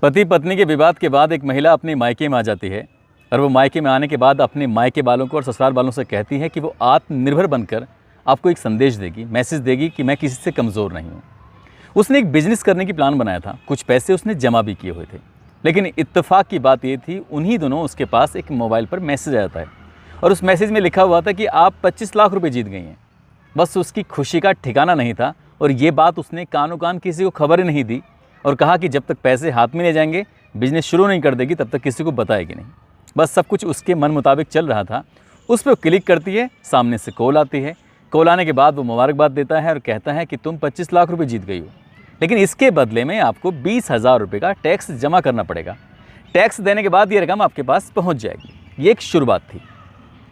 पति पत्नी के विवाद के बाद एक महिला अपने मायके में आ जाती है और वो मायके में आने के बाद अपने मायके वालों को और ससुराल वालों से कहती है कि वो आत्मनिर्भर बनकर आपको एक संदेश देगी, मैसेज देगी कि मैं किसी से कमज़ोर नहीं हूँ। उसने एक बिजनेस करने की प्लान बनाया था, कुछ पैसे उसने जमा भी किए हुए थे, लेकिन इत्तेफाक की बात ये थी उन्हीं दोनों उसके पास एक मोबाइल पर मैसेज आया था और उस मैसेज में लिखा हुआ था कि आप 25 लाख रुपए जीत गई हैं। बस उसकी खुशी का ठिकाना नहीं था और ये बात उसने कानों कान किसी को खबर ही नहीं दी और कहा कि जब तक पैसे हाथ में ले जाएंगे, बिजनेस शुरू नहीं कर देगी, तब तक किसी को बताएगी नहीं। बस सब कुछ उसके मन मुताबिक चल रहा था। उस पर क्लिक करती है, सामने से कॉल आती है। कॉल आने के बाद वो मुबारकबाद देता है और कहता है कि तुम 25 लाख रुपए जीत गई हो, लेकिन इसके बदले में आपको 20,000 रुपये का टैक्स जमा करना पड़ेगा। टैक्स देने के बाद ये रकम आपके पास पहुंच जाएगी। ये एक शुरुआत थी।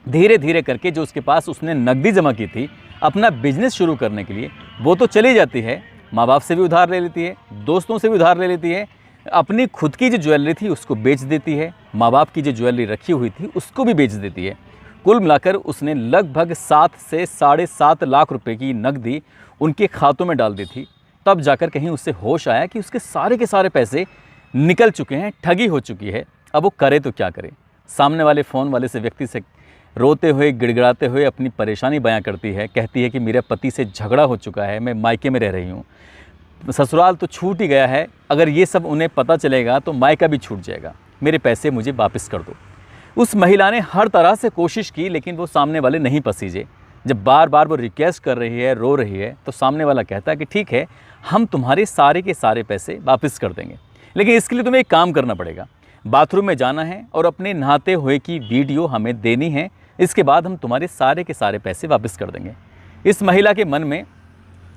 धीरे धीरे करके जो उसके पास उसने नकदी जमा की थी अपना बिजनेस शुरू करने के लिए, वो तो चली जाती है। माँ बाप से भी उधार ले लेती है, दोस्तों से भी उधार ले लेती है, अपनी खुद की जो ज्वेलरी थी उसको बेच देती है, माँ बाप की जो ज्वेलरी रखी हुई थी उसको भी बेच देती है। कुल मिलाकर उसने लगभग 7 से 7.5 लाख रुपए की नकदी उनके खातों में डाल दी थी। तब जाकर कहीं उससे होश आया कि उसके सारे के सारे पैसे निकल चुके हैं, ठगी हो चुकी है। अब वो करे तो क्या करे। सामने वाले फ़ोन वाले से व्यक्ति से रोते हुए गिड़गिड़ाते हुए अपनी परेशानी बयां करती है, कहती है कि मेरे पति से झगड़ा हो चुका है, मैं मायके में रह रही हूँ, ससुराल तो छूट ही गया है, अगर ये सब उन्हें पता चलेगा तो मायका भी छूट जाएगा, मेरे पैसे मुझे वापस कर दो। उस महिला ने हर तरह से कोशिश की, लेकिन वो सामने वाले नहीं पसीजे। जब बार बार वो रिक्वेस्ट कर रही है, रो रही है, तो सामने वाला कहता है कि ठीक है, हम तुम्हारे सारे के सारे पैसे वापस कर देंगे, लेकिन इसके लिए तुम्हें एक काम करना पड़ेगा। बाथरूम में जाना है और अपने नहाते हुए की वीडियो हमें देनी है, इसके बाद हम तुम्हारे सारे के सारे पैसे वापस कर देंगे। इस महिला के मन में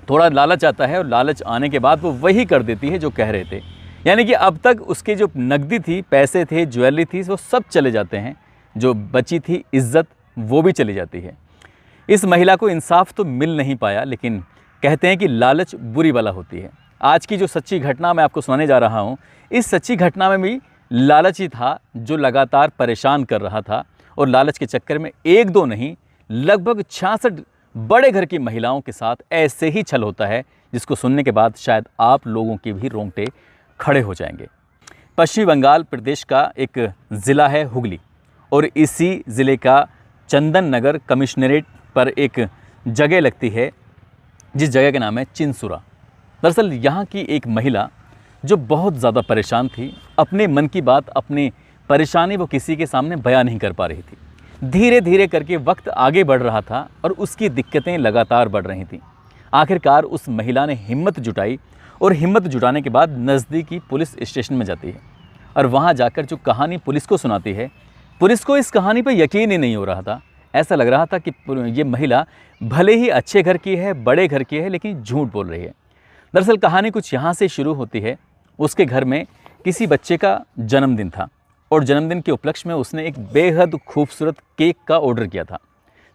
थोड़ा लालच आता है और लालच आने के बाद वो वही कर देती है जो कह रहे थे। यानी कि अब तक उसके जो नकदी थी, पैसे थे, ज्वेलरी थी, वो सब चले जाते हैं। जो बची थी इज्जत, वो भी चली जाती है। इस महिला को इंसाफ तो मिल नहीं पाया, लेकिन कहते हैं कि लालच बुरी बला होती है। आज की जो सच्ची घटना मैं आपको सुनाने जा रहा हूँ, इस सच्ची घटना में भी लालच ही था जो लगातार परेशान कर रहा था और लालच के चक्कर में एक दो नहीं, लगभग 66 बड़े घर की महिलाओं के साथ ऐसे ही छल होता है, जिसको सुनने के बाद शायद आप लोगों के भी रोंगटे खड़े हो जाएंगे। पश्चिमी बंगाल प्रदेश का एक ज़िला है हुगली, और इसी ज़िले का चंदन नगर कमिश्नरेट पर एक जगह लगती है जिस जगह का नाम है चिंसुरा। दरअसल यहाँ की एक महिला जो बहुत ज़्यादा परेशान थी, अपने मन की बात, अपनी परेशानी वो किसी के सामने बयान नहीं कर पा रही थी। धीरे धीरे करके वक्त आगे बढ़ रहा था और उसकी दिक्कतें लगातार बढ़ रही थीं। आखिरकार उस महिला ने हिम्मत जुटाई और हिम्मत जुटाने के बाद नज़दीकी पुलिस स्टेशन में जाती है और वहाँ जाकर जो कहानी पुलिस को सुनाती है, पुलिस को इस कहानी पर यकीन ही नहीं हो रहा था। ऐसा लग रहा था कि ये महिला भले ही अच्छे घर की है, बड़े घर की है, लेकिन झूठ बोल रही है। दरअसल कहानी कुछ यहाँ से शुरू होती है। उसके घर में किसी बच्चे का जन्मदिन था और जन्मदिन के उपलक्ष्य में उसने एक बेहद खूबसूरत केक का ऑर्डर किया था।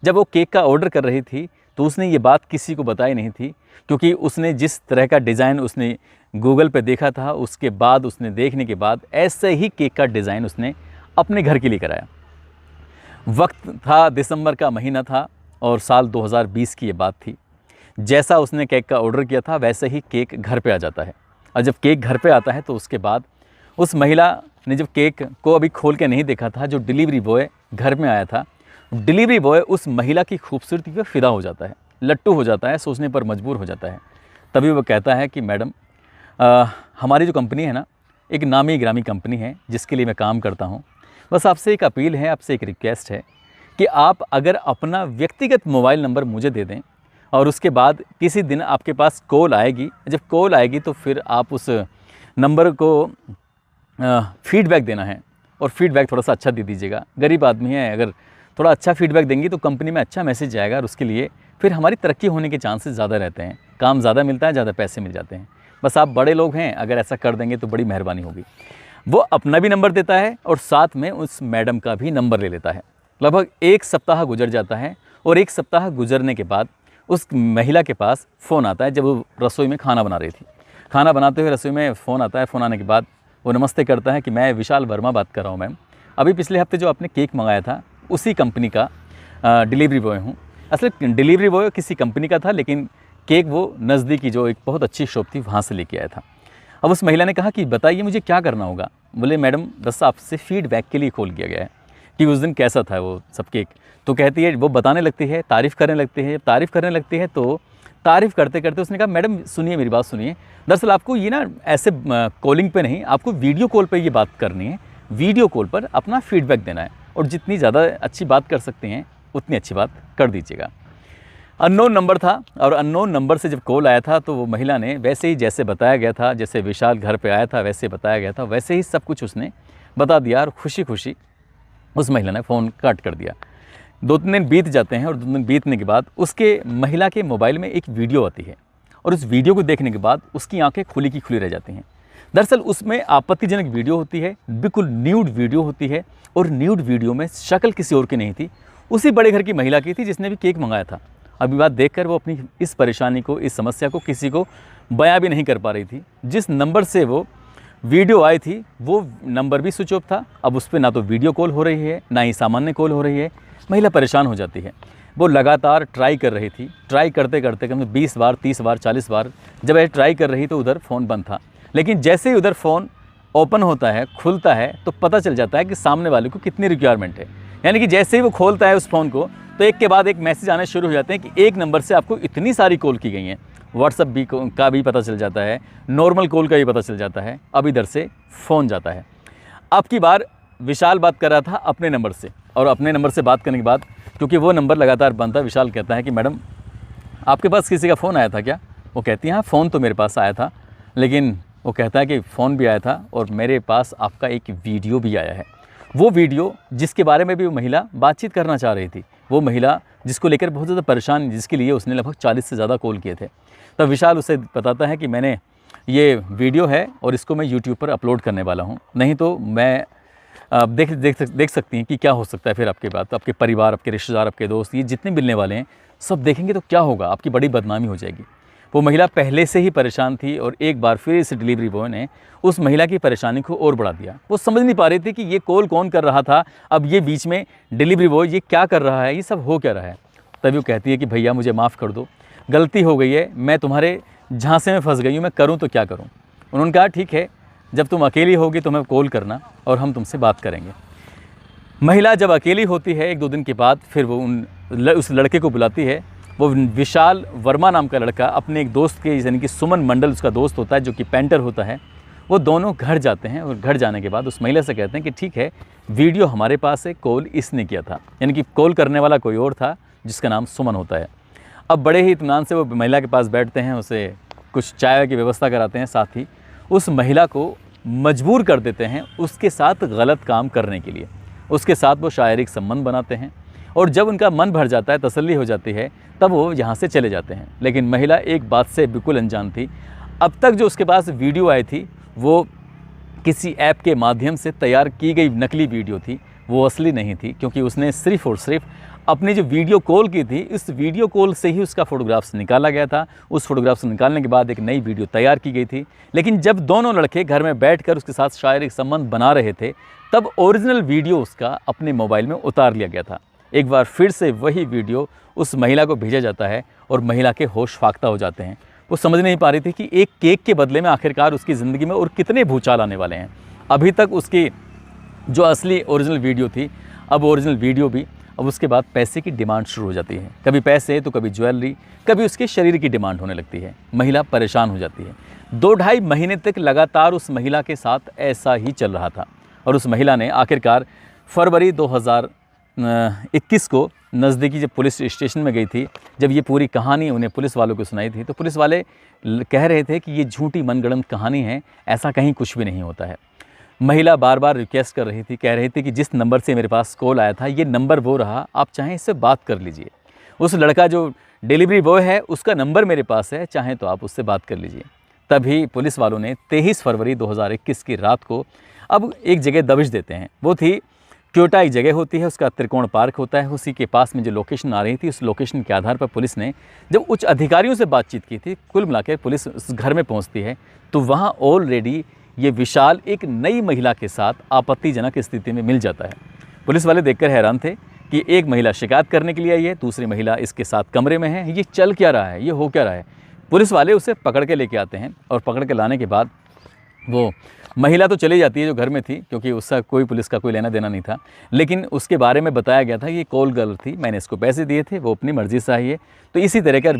जब वो केक का ऑर्डर कर रही थी तो उसने ये बात किसी को बताई नहीं थी, क्योंकि उसने जिस तरह का डिज़ाइन उसने गूगल पे देखा था, उसके बाद उसने देखने के बाद ऐसे ही केक का डिज़ाइन उसने अपने घर के लिए कराया। वक्त था दिसंबर का महीना था और साल 2020 की ये बात थी। जैसा उसने केक का ऑर्डर किया था वैसे ही केक घर पे आ जाता है, और जब केक घर पे आता है तो उसके बाद उस महिला ने जब केक को अभी खोल के नहीं देखा था, जो डिलीवरी बॉय घर में आया था, डिलीवरी बॉय उस महिला की खूबसूरती पर फिदा हो जाता है, लट्टू हो जाता है, सोचने पर मजबूर हो जाता है। तभी वो कहता है कि मैडम, हमारी जो कंपनी है ना, एक नामी ग्रामी कंपनी है जिसके लिए मैं काम करता हूँ। बस आपसे एक अपील है, आपसे एक रिक्वेस्ट है कि आप अगर अपना व्यक्तिगत मोबाइल नंबर मुझे दे दें और उसके बाद किसी दिन आपके पास कॉल आएगी, जब कॉल आएगी तो फिर आप उस नंबर को फीडबैक देना है और फीडबैक थोड़ा सा अच्छा दे दीजिएगा। गरीब आदमी है, अगर थोड़ा अच्छा फीडबैक देंगी तो कंपनी में अच्छा मैसेज जाएगा और उसके लिए फिर हमारी तरक्की होने के चांसेस ज़्यादा रहते हैं, काम ज़्यादा मिलता है, ज़्यादा पैसे मिल जाते हैं। बस आप बड़े लोग हैं, अगर ऐसा कर देंगे तो बड़ी मेहरबानी होगी। वो अपना भी नंबर देता है और साथ में उस मैडम का भी नंबर ले लेता है। लगभग 1 सप्ताह गुजर जाता है और 1 सप्ताह गुजरने के बाद उस महिला के पास फ़ोन आता है। जब वो रसोई में खाना बना रही थी, खाना बनाते हुए रसोई में फ़ोन आता है। फ़ोन आने के बाद वो नमस्ते करता है कि मैं विशाल वर्मा बात कर रहा हूँ मैम, अभी पिछले हफ्ते जो आपने केक मंगाया था उसी कंपनी का डिलीवरी बॉय हूँ। असल डिलीवरी बॉय किसी कंपनी का था, लेकिन केक वो नज़दीकी जो एक बहुत अच्छी शॉप थी वहाँ से लेके आया था। अब उस महिला ने कहा कि बताइए मुझे क्या करना होगा। बोले मैडम बस आपसे फीडबैक के लिए कॉल किया गया है कि उस दिन कैसा था वो सब केक। तो कहती है, वो बताने लगती है, तारीफ़ करने लगती है। तारीफ़ करने लगती है तो तारीफ़ करते करते उसने कहा मैडम सुनिए मेरी बात सुनिए, दरअसल आपको ये ना ऐसे कॉलिंग पे नहीं, आपको वीडियो कॉल पे ये बात करनी है। वीडियो कॉल पर अपना फीडबैक देना है और जितनी ज़्यादा अच्छी बात कर सकते हैं उतनी अच्छी बात कर दीजिएगा। अननोन नंबर था और अननोन नंबर से जब कॉल आया था तो वो महिला ने वैसे ही जैसे बताया गया था, जैसे विशाल घर पे आया था वैसे बताया गया था, वैसे ही सब कुछ उसने बता दिया और खुशी खुशी उस महिला ने फ़ोन कट कर दिया। 2-3 दिन बीत जाते हैं और 2 दिन बीतने के बाद उसके महिला के मोबाइल में एक वीडियो आती है और उस वीडियो को देखने के बाद उसकी आंखें खुली की खुली रह जाती हैं। दरअसल उसमें आपत्तिजनक वीडियो होती है, बिल्कुल न्यूड वीडियो होती है और न्यूड वीडियो में शक्ल किसी और की नहीं थी, उसी बड़े घर की महिला की थी जिसने भी केक मंगाया था। अभी बात देखकर वो अपनी इस परेशानी को, इस समस्या को किसी को बयां भी नहीं कर पा रही थी। जिस नंबर से वो वीडियो आई थी वो नंबर भी स्विच ऑफ था। अब उस पर ना तो वीडियो कॉल हो रही है ना ही सामान्य कॉल हो रही है। महिला परेशान हो जाती है। वो लगातार ट्राई कर रही थी, ट्राई करते करते कम 20 बार, 30 बार, 40 बार जब ये ट्राई कर रही तो उधर फ़ोन बंद था। लेकिन जैसे ही उधर फ़ोन ओपन होता है, खुलता है, तो पता चल जाता है कि सामने वाले को कितनी रिक्वायरमेंट है। यानी कि जैसे ही वो खोलता है उस फ़ोन को तो एक के बाद एक मैसेज आने शुरू हो जाते हैं कि एक नंबर से आपको इतनी सारी कॉल की गई हैं। व्हाट्सअप भी का भी पता चल जाता है, नॉर्मल कॉल का भी पता चल जाता है। अब इधर से फ़ोन जाता है। अब की बार विशाल बात कर रहा था अपने नंबर से और अपने नंबर से बात करने के बाद क्योंकि वो नंबर लगातार बंद था, विशाल कहता है कि मैडम आपके पास किसी का फ़ोन आया था क्या? वो कहती है हाँ फ़ोन तो मेरे पास आया था, लेकिन वो कहता है कि फ़ोन भी आया था और मेरे पास आपका एक वीडियो भी आया है। वो वीडियो जिसके बारे में भी वो महिला बातचीत करना चाह रही थी, वो महिला जिसको लेकर बहुत ज़्यादा परेशान, जिसके लिए उसने लगभग 40 से ज़्यादा कॉल किए थे। तब विशाल उसे बताता है कि मैंने ये वीडियो है और इसको मैं यूट्यूब पर अपलोड करने वाला हूँ, नहीं तो मैं देख सकती हैं कि क्या हो सकता है फिर आपके बाद, आपके परिवार, आपके रिश्तेदार, आपके दोस्त, ये जितने मिलने वाले हैं सब देखेंगे तो क्या होगा, आपकी बड़ी बदनामी हो जाएगी। वो महिला पहले से ही परेशान थी और एक बार फिर इस डिलीवरी बॉय ने उस महिला की परेशानी को और बढ़ा दिया। वो समझ नहीं पा रही थी कि ये कॉल कौन कर रहा था, अब ये बीच में डिलीवरी बॉय ये क्या कर रहा है, ये सब हो क्या रहा है। तभी वो कहती है कि भैया मुझे माफ़ कर दो, गलती हो गई है, मैं तुम्हारे झांसे में फंस गई हूँ, मैं करूँ तो क्या करूँ। उन्होंने कहा ठीक है, जब तुम अकेली होगी तो मैं कॉल करना और हम तुमसे बात करेंगे। महिला जब अकेली होती है 1-2 दिन के बाद फिर वो उस लड़के को बुलाती है। वो विशाल वर्मा नाम का लड़का अपने एक दोस्त के, यानी कि सुमन मंडल उसका दोस्त होता है जो कि पेंटर होता है, वो दोनों घर जाते हैं और घर जाने के बाद उस महिला से कहते हैं कि ठीक है वीडियो हमारे पास है, कॉल इसने किया था, यानी कि कॉल करने वाला कोई और था जिसका नाम सुमन होता है। अब बड़े ही इत्मीनान से वो महिला के पास बैठते हैं, उसे कुछ चाय की व्यवस्था कराते हैं, साथ ही उस महिला को मजबूर कर देते हैं उसके साथ गलत काम करने के लिए। उसके साथ वो शारीरिक संबंध बनाते हैं और जब उनका मन भर जाता है, तसल्ली हो जाती है, तब वो यहाँ से चले जाते हैं। लेकिन महिला एक बात से बिल्कुल अनजान थी, अब तक जो उसके पास वीडियो आई थी वो किसी ऐप के माध्यम से तैयार की गई नकली वीडियो थी, वो असली नहीं थी, क्योंकि उसने सिर्फ़ और सिर्फ अपनी जो वीडियो कॉल की थी, इस वीडियो कॉल से ही उसका फ़ोटोग्राफ्स निकाला गया था। उस फ़ोटोग्राफ्स निकालने के बाद एक नई वीडियो तैयार की गई थी। लेकिन जब दोनों लड़के घर में बैठकर उसके साथ शारीरिक संबंध बना रहे थे, तब ओरिजिनल वीडियो उसका अपने मोबाइल में उतार लिया गया था। एक बार फिर से वही वीडियो उस महिला को भेजा जाता है और महिला के होश फाख्ता हो जाते हैं। वो समझ नहीं पा रही थी कि एक केक के बदले में आखिरकार उसकी ज़िंदगी में और कितने भूचाल आने वाले हैं। अभी तक उसकी जो असली ओरिजिनल वीडियो थी, अब ओरिजिनल वीडियो भी, अब उसके बाद पैसे की डिमांड शुरू हो जाती है। कभी पैसे तो कभी ज्वेलरी, कभी उसके शरीर की डिमांड होने लगती है। महिला परेशान हो जाती है। 2-2.5 महीने तक लगातार उस महिला के साथ ऐसा ही चल रहा था और उस महिला ने आखिरकार फरवरी 2021 को नज़दीकी जब पुलिस स्टेशन में गई थी, जब ये पूरी कहानी उन्हें पुलिस वालों को सुनाई थी, तो पुलिस वाले कह रहे थे कि ये झूठी मनगढ़ंत कहानी है, ऐसा कहीं कुछ भी नहीं होता है। महिला बार बार रिक्वेस्ट कर रही थी, कह रही थी कि जिस नंबर से मेरे पास कॉल आया था ये नंबर वो रहा, आप चाहें इससे बात कर लीजिए। उस लड़का जो डिलीवरी बॉय है उसका नंबर मेरे पास है, चाहें तो आप उससे बात कर लीजिए। तभी पुलिस वालों ने 23 फरवरी 2021 की रात को अब एक जगह दबिश देते हैं। वो थी क्योटा, एक जगह होती है, उसका त्रिकोण पार्क होता है, उसी के पास में जो लोकेशन आ रही थी, उस लोकेशन के आधार पर पुलिस ने जब उच्च अधिकारियों से बातचीत की थी, कुल मिलाकर पुलिस उस घर में पहुंचती है तो वहां ऑलरेडी ये विशाल एक नई महिला के साथ आपत्तिजनक स्थिति में मिल जाता है। पुलिस वाले देखकर हैरान थे कि एक महिला शिकायत करने के लिए आई है, दूसरी महिला इसके साथ कमरे में है, ये चल क्या रहा है, ये हो क्या रहा है। पुलिस वाले उसे पकड़ के लेके आते हैं और पकड़ के लाने के बाद वो महिला तो चली जाती है जो घर में थी, क्योंकि उसका कोई पुलिस का कोई लेना देना नहीं था, लेकिन उसके बारे में बताया गया था कि ये कॉल गर्ल थी, मैंने इसको पैसे दिए थे, वो अपनी मर्ज़ी से आई है। तो इसी तरह का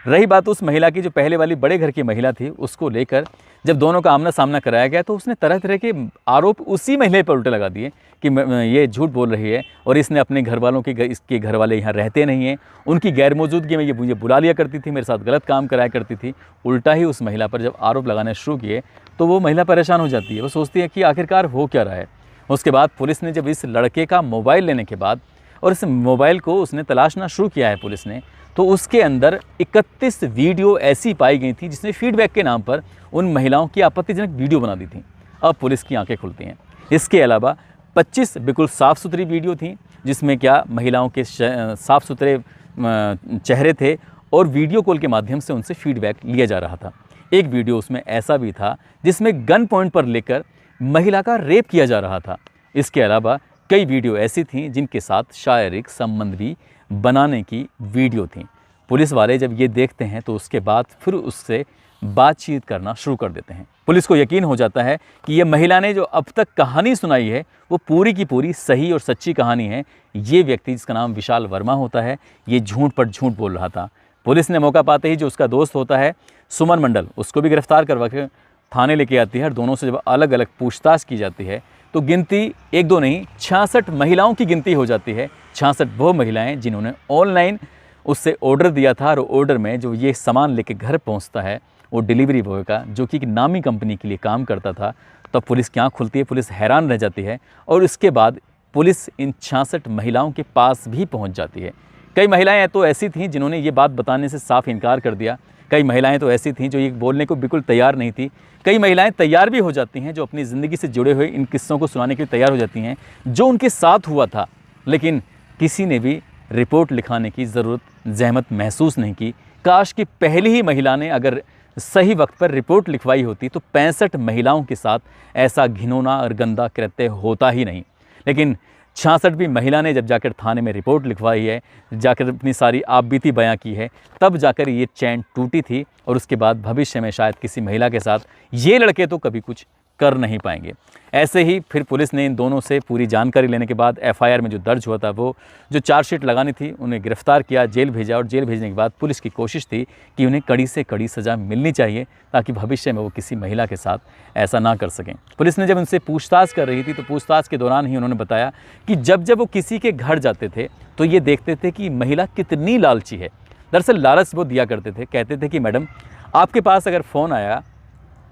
रही बात उस महिला की जो पहले वाली बड़े घर की महिला थी, उसको लेकर जब दोनों का आमना सामना कराया गया तो उसने तरह तरह के आरोप उसी महिला पर उल्टे लगा दिए कि ये झूठ बोल रही है और इसने अपने घर वालों के इसके घर वाले यहाँ रहते नहीं हैं, उनकी गैर मौजूदगी में ये मुझे बुला लिया करती थी, मेरे साथ गलत काम कराया करती थी। उल्टा ही उस महिला पर जब आरोप लगाने शुरू किए तो वो महिला परेशान हो जाती है, वो सोचती है कि आखिरकार हो क्या रहा है। उसके बाद पुलिस ने जब इस लड़के का मोबाइल लेने के बाद और इस मोबाइल को उसने तलाशना शुरू किया है पुलिस ने, तो उसके अंदर 31 वीडियो ऐसी पाई गई थी जिसने फीडबैक के नाम पर उन महिलाओं की आपत्तिजनक वीडियो बना दी थी। अब पुलिस की आंखें खुलती हैं। इसके अलावा 25 बिल्कुल साफ़ सुथरी वीडियो थी जिसमें क्या महिलाओं के साफ़ सुथरे चेहरे थे और वीडियो कॉल के माध्यम से उनसे फीडबैक लिया जा रहा था। एक वीडियो उसमें ऐसा भी था जिसमें गन पॉइंट पर लेकर महिला का रेप किया जा रहा था। इसके अलावा कई वीडियो ऐसी थीं जिनके साथ शारीरिक संबंध भी बनाने की वीडियो थी। पुलिस वाले जब ये देखते हैं तो उसके बाद फिर उससे बातचीत करना शुरू कर देते हैं। पुलिस को यकीन हो जाता है कि ये महिला ने जो अब तक कहानी सुनाई है वो पूरी की पूरी सही और सच्ची कहानी है। ये व्यक्ति जिसका नाम विशाल वर्मा होता है, ये झूठ पर झूठ बोल रहा था। पुलिस ने मौका पाते ही जो उसका दोस्त होता है सुमन मंडल, उसको भी गिरफ्तार करवा के थाने लेके आती है और दोनों से जब अलग अलग पूछताछ की जाती है तो गिनती 1-2 नहीं 66 महिलाओं की गिनती हो जाती है। 66 वो महिलाएं जिन्होंने ऑनलाइन उससे ऑर्डर दिया था और ऑर्डर में जो ये सामान लेके घर पहुंचता है वो डिलीवरी बॉय का, जो कि एक नामी कंपनी के लिए काम करता था। तब पुलिस की आँख खुलती है, पुलिस हैरान रह जाती है और इसके बाद पुलिस इन 66 महिलाओं के पास भी पहुँच जाती है। कई महिलाएँ तो ऐसी थीं जिन्होंने ये बात बताने से साफ इनकार कर दिया, कई महिलाएं तो ऐसी थीं जो ये बोलने को बिल्कुल तैयार नहीं थी, कई महिलाएं तैयार भी हो जाती हैं जो अपनी ज़िंदगी से जुड़े हुए इन किस्सों को सुनाने के लिए तैयार हो जाती हैं जो उनके साथ हुआ था, लेकिन किसी ने भी रिपोर्ट लिखाने की ज़रूरत जहमत महसूस नहीं की। काश कि पहली ही महिला ने अगर सही वक्त पर रिपोर्ट लिखवाई होती तो 65 महिलाओं के साथ ऐसा घिनौना और गंदा कृत्य होता ही नहीं। लेकिन 66 भी महिला ने जब जाकर थाने में रिपोर्ट लिखवाई है, जाकर अपनी सारी आपबीती बयां की है, तब जाकर ये चैन टूटी थी और उसके बाद भविष्य में शायद किसी महिला के साथ ये लड़के तो कभी कुछ कर नहीं पाएंगे। ऐसे ही फिर पुलिस ने इन दोनों से पूरी जानकारी लेने के बाद एफआईआर में जो दर्ज हुआ था वो जो चार्जशीट लगानी थी उन्हें गिरफ्तार किया, जेल भेजा और जेल भेजने के बाद पुलिस की कोशिश थी कि उन्हें कड़ी से कड़ी सज़ा मिलनी चाहिए ताकि भविष्य में वो किसी महिला के साथ ऐसा ना कर सकें। पुलिस ने जब उनसे पूछताछ कर रही थी तो पूछताछ के दौरान ही उन्होंने बताया कि जब जब वो किसी के घर जाते थे तो ये देखते थे कि महिला कितनी लालची है। दरअसल लालच वो दिया करते थे, कहते थे कि मैडम आपके पास अगर फ़ोन आया,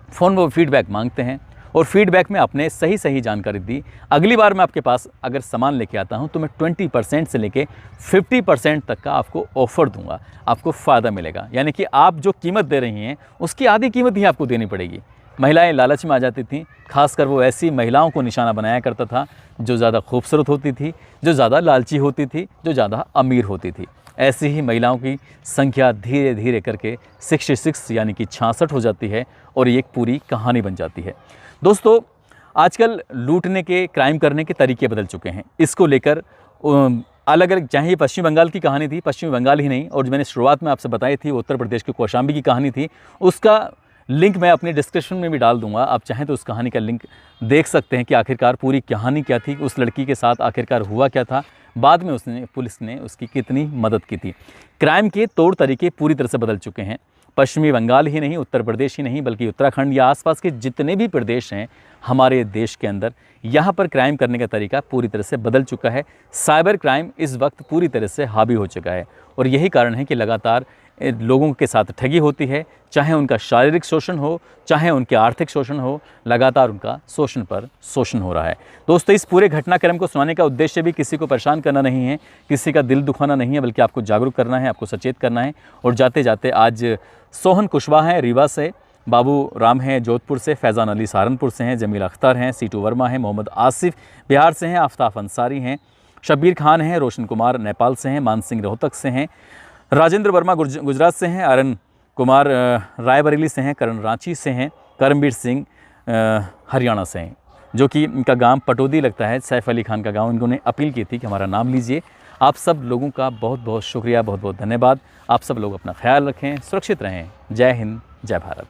फ़ोन वो फीडबैक मांगते हैं और फीडबैक में आपने सही सही जानकारी दी, अगली बार मैं आपके पास अगर सामान लेके आता हूं तो मैं 20% से लेके 50% तक का आपको ऑफ़र दूंगा, आपको फ़ायदा मिलेगा। यानी कि आप जो कीमत दे रही हैं उसकी आधी कीमत ही आपको देनी पड़ेगी। महिलाएं लालच में आ जाती थीं, खासकर वो ऐसी महिलाओं को निशाना बनाया करता था जो ज़्यादा खूबसूरत होती थी, जो ज़्यादा लालची होती थी, जो ज़्यादा अमीर होती थी। ऐसी ही महिलाओं की संख्या धीरे धीरे करके 66 यानी कि 66 हो जाती है और ये एक पूरी कहानी बन जाती है। दोस्तों, आजकल लूटने के, क्राइम करने के तरीके बदल चुके हैं। इसको लेकर अलग अलग, चाहे ये पश्चिम बंगाल की कहानी थी, पश्चिम बंगाल ही नहीं, और जो मैंने शुरुआत में आपसे बताई थी उत्तर प्रदेश के कौशाम्बी की कहानी थी, उसका लिंक मैं अपनी डिस्क्रिप्शन में भी डाल दूंगा। आप चाहें तो उस कहानी का लिंक देख सकते हैं कि आखिरकार पूरी कहानी क्या थी, उस लड़की के साथ आखिरकार हुआ क्या था, बाद में पुलिस ने उसकी कितनी मदद की थी। क्राइम के तौर तरीके पूरी तरह से बदल चुके हैं। पश्चिमी बंगाल ही नहीं, उत्तर प्रदेश ही नहीं, बल्कि उत्तराखंड या आसपास के जितने भी प्रदेश हैं हमारे देश के अंदर, यहाँ पर क्राइम करने का तरीका पूरी तरह से बदल चुका है। साइबर क्राइम इस वक्त पूरी तरह से हावी हो चुका है और यही कारण है कि लगातार लोगों के साथ ठगी होती है, चाहे उनका शारीरिक शोषण हो, चाहे उनके आर्थिक शोषण हो, लगातार उनका शोषण पर शोषण हो रहा है। दोस्तों, इस पूरे घटनाक्रम को सुनाने का उद्देश्य भी किसी को परेशान करना नहीं है, किसी का दिल दुखाना नहीं है, बल्कि आपको जागरूक करना है, आपको सचेत करना है। और जाते जाते आज सोहन कुशवाहा हैं रीवा से, बाबू राम हैं जोधपुर से, फैज़ान अली सहारनपुर से हैं, जमील अख्तर हैं, सीटू वर्मा हैं, मोहम्मद आसिफ बिहार से हैं, आफ्ताब अंसारी हैं, शब्बीर खान हैं, रोशन कुमार नेपाल से हैं, मान सिंह रोहतक से हैं, राजेंद्र वर्मा गुजरात से हैं, आर्यन कुमार रायबरेली से हैं, करण रांची से हैं, करमबीर सिंह हरियाणा से हैं, जो कि इनका गांव पटौदी लगता है, सैफ अली खान का गांव। इन्होंने अपील की थी कि हमारा नाम लीजिए। आप सब लोगों का बहुत बहुत शुक्रिया, बहुत बहुत धन्यवाद। आप सब लोग अपना ख्याल रखें, सुरक्षित रहें। जय हिंद, जय भारत।